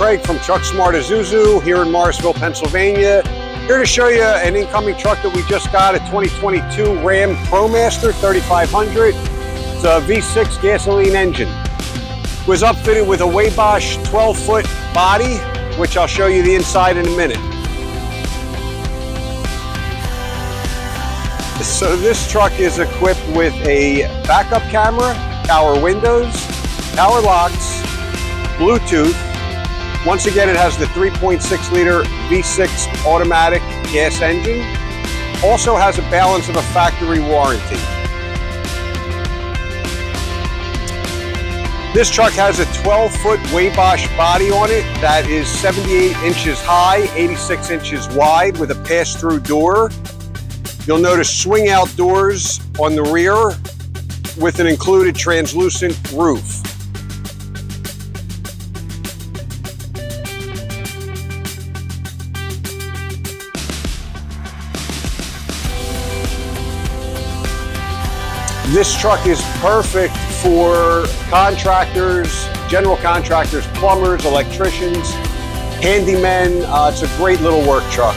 Craig from TruckSmart Isuzu here in Morrisville, Pennsylvania. Here to show you an incoming truck that we just got, a 2022 Ram Promaster 3500. It's a V6 gasoline engine. It was upfitted with a Wabash 12-foot body, which I'll show you the inside in a minute. So this truck is equipped with a backup camera, power windows, power locks, Bluetooth. Once again, it has the 3.6 liter V6 automatic gas engine. Also has a balance of a factory warranty. This truck has a 12-foot Wabash body on it that is 78 inches high, 86 inches wide with a pass-through door. You'll notice swing-out doors on the rear with an included translucent roof. This truck is perfect for contractors, general contractors, plumbers, electricians, handymen. It's a great little work truck.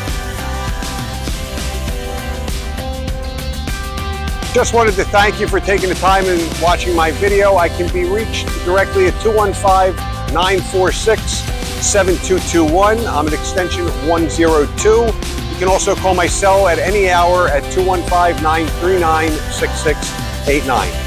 Just wanted to thank you for taking the time and watching my video. I can be reached directly at 215-946-7221. I'm at extension 102. You can also call my cell at any hour at 215-939-6689.